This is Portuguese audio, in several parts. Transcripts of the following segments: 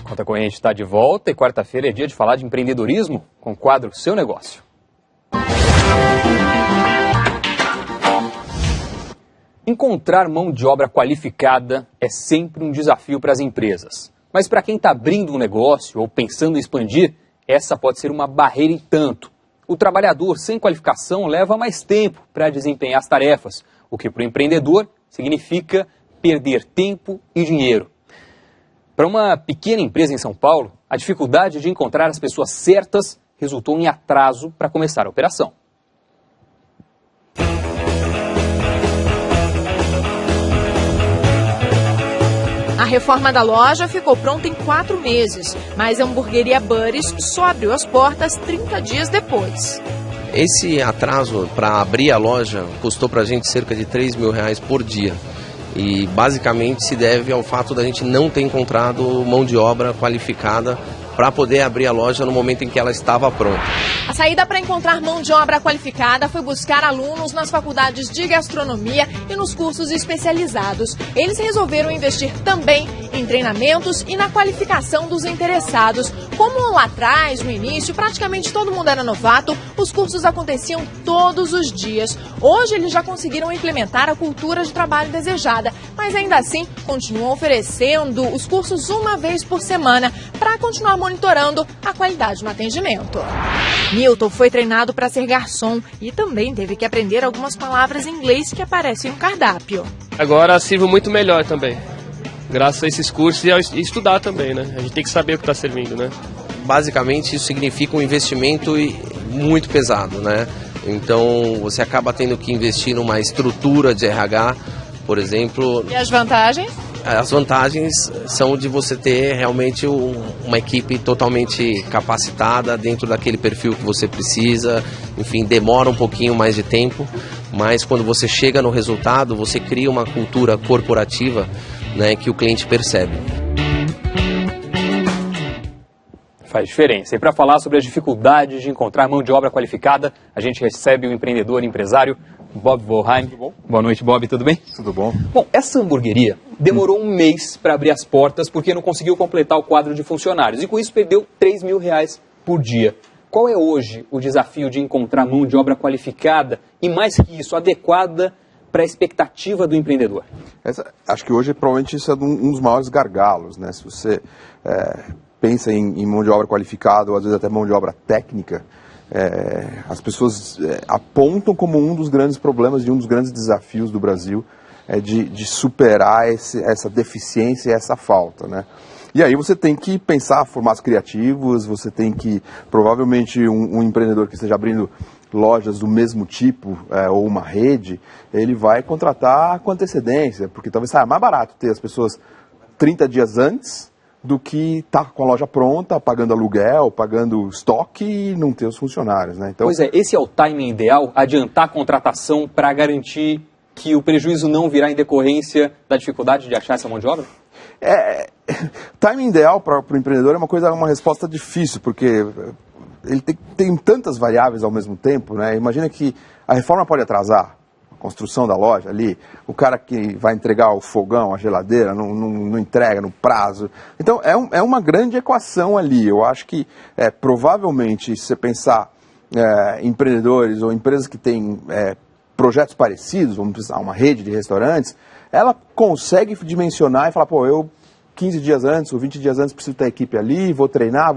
Conta Corrente está de volta e quarta-feira é dia de falar de empreendedorismo com o quadro Seu Negócio. Encontrar mão de obra qualificada é sempre um desafio para as empresas. Mas para quem está abrindo um negócio ou pensando em expandir, essa pode ser uma barreira em tanto. O trabalhador sem qualificação leva mais tempo para desempenhar as tarefas, o que para o empreendedor significa perder tempo e dinheiro. Para uma pequena empresa em São Paulo, a dificuldade de encontrar as pessoas certas resultou em atraso para começar a operação. A reforma da loja ficou pronta em 4 meses, mas a hamburgueria Buddy's só abriu as portas 30 dias depois. Esse atraso para abrir a loja custou para a gente cerca de R$3 mil por dia. E basicamente se deve ao fato da gente não ter encontrado mão de obra qualificada para poder abrir a loja no momento em que ela estava pronta. A saída para encontrar mão de obra qualificada foi buscar alunos nas faculdades de gastronomia e nos cursos especializados. Eles resolveram investir também em treinamentos e na qualificação dos interessados. Como lá atrás, no início, praticamente todo mundo era novato, os cursos aconteciam todos os dias. Hoje eles já conseguiram implementar a cultura de trabalho desejada, mas ainda assim continuam oferecendo os cursos uma vez por semana para continuar monitorando a qualidade no atendimento. Milton foi treinado para ser garçom e também teve que aprender algumas palavras em inglês que aparecem no cardápio. Agora sirvo muito melhor também, graças a esses cursos e estudar também, né? A gente tem que saber o que está servindo, né? Basicamente isso significa um investimento muito pesado, né? Então você acaba tendo que investir numa estrutura de RH, por exemplo. E as vantagens? As vantagens são de você ter realmente uma equipe totalmente capacitada dentro daquele perfil que você precisa. Enfim, demora um pouquinho mais de tempo, mas quando você chega no resultado, você cria uma cultura corporativa, né, que o cliente percebe. Faz diferença. E para falar sobre as dificuldades de encontrar mão de obra qualificada, a gente recebe o empreendedor e empresário Bob Wollheim. Tudo bom? Boa noite, Bob. Tudo bem? Tudo bom. Bom, essa hamburgueria demorou um mês para abrir as portas porque não conseguiu completar o quadro de funcionários e com isso perdeu R$3 mil por dia. Qual é hoje o desafio de encontrar mão de obra qualificada e, mais que isso, adequada para a expectativa do empreendedor? Acho que hoje provavelmente isso é um dos maiores gargalos, né? Se você pensa em mão de obra qualificada ou às vezes até mão de obra técnica, as pessoas apontam como um dos grandes problemas e um dos grandes desafios do Brasil de superar essa deficiência e essa falta, né? E aí você tem que pensar formatos criativos, você tem que, provavelmente um empreendedor que esteja abrindo lojas do mesmo tipo ou uma rede, ele vai contratar com antecedência, porque talvez saia mais barato ter as pessoas 30 dias antes do que estar com a loja pronta, pagando aluguel, pagando estoque e não ter os funcionários, né? Então, pois é, esse é o timing ideal, adiantar a contratação para garantir que o prejuízo não virá em decorrência da dificuldade de achar essa mão de obra? Timing ideal para o empreendedor é uma resposta difícil, porque ele tem tantas variáveis ao mesmo tempo, né? Imagina que a reforma pode atrasar a construção da loja ali, o cara que vai entregar o fogão, a geladeira, não entrega no prazo. Então, é uma grande equação ali. Eu acho que, provavelmente, se você pensar em empreendedores ou empresas que têm projetos parecidos, vamos pensar uma rede de restaurantes, ela consegue dimensionar e falar, eu 15 dias antes ou 20 dias antes preciso ter a equipe ali, vou treinar,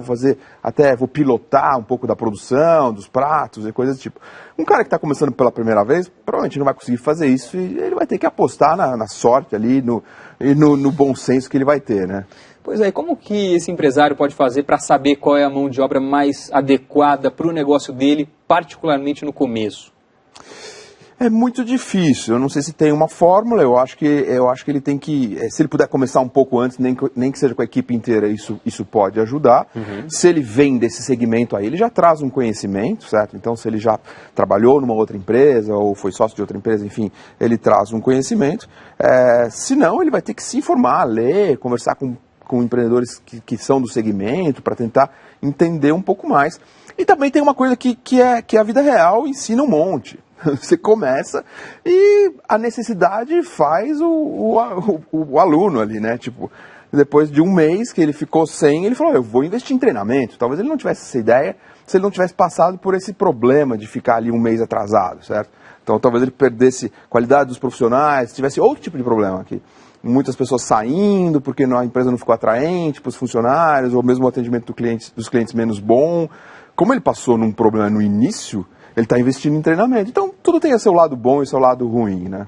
vou pilotar um pouco da produção, dos pratos e coisas do tipo. Um cara que está começando pela primeira vez, provavelmente não vai conseguir fazer isso e ele vai ter que apostar na sorte ali e no bom senso que ele vai ter, né? Pois é, como que esse empresário pode fazer para saber qual é a mão de obra mais adequada para o negócio dele, particularmente no começo? É muito difícil, eu não sei se tem uma fórmula, eu acho que ele tem que, se ele puder começar um pouco antes, nem que seja com a equipe inteira, isso pode ajudar. Uhum. Se ele vem desse segmento aí, ele já traz um conhecimento, certo? Então, se ele já trabalhou numa outra empresa, ou foi sócio de outra empresa, enfim, ele traz um conhecimento. Se não, ele vai ter que se informar, ler, conversar com empreendedores que são do segmento, para tentar entender um pouco mais. E também tem uma coisa que a vida real ensina um monte. Você começa e a necessidade faz o aluno ali, né? Tipo, e depois de um mês que ele ficou sem, ele falou, eu vou investir em treinamento. Talvez ele não tivesse essa ideia se ele não tivesse passado por esse problema de ficar ali um mês atrasado, certo? Então talvez ele perdesse qualidade dos profissionais, tivesse outro tipo de problema aqui. Muitas pessoas saindo porque a empresa não ficou atraente para os funcionários, ou mesmo o atendimento dos clientes menos bom. Como ele passou num problema no início, ele está investindo em treinamento. Então tudo tem seu lado bom e seu lado ruim, né?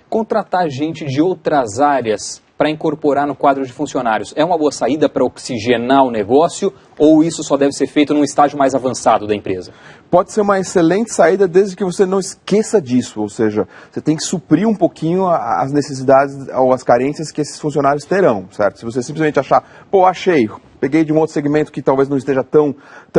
Contratar gente de outras áreas para incorporar no quadro de funcionários é uma boa saída para oxigenar o negócio, ou isso só deve ser feito num estágio mais avançado da empresa? Pode ser uma excelente saída desde que você não esqueça disso, ou seja, você tem que suprir um pouquinho as necessidades ou as carências que esses funcionários terão, certo? Se você simplesmente achar, pô, achei, peguei de um outro segmento que talvez não esteja tão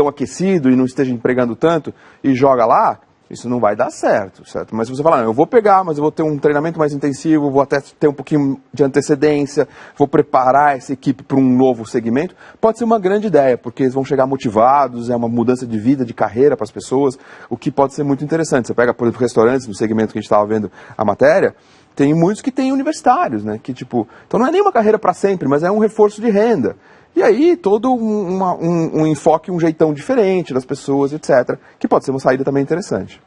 aquecido e não esteja empregando tanto e joga lá, isso não vai dar certo, certo? Mas se você falar, não, eu vou pegar, mas eu vou ter um treinamento mais intensivo, vou até ter um pouquinho de antecedência, vou preparar essa equipe para um novo segmento, pode ser uma grande ideia, porque eles vão chegar motivados, é uma mudança de vida, de carreira para as pessoas, o que pode ser muito interessante. Você pega, por exemplo, restaurantes, no segmento que a gente estava vendo a matéria, tem muitos que têm universitários, que tipo, então não é nem uma carreira para sempre, mas é um reforço de renda. E aí todo um enfoque, um jeitão diferente das pessoas, etc., que pode ser uma saída também interessante.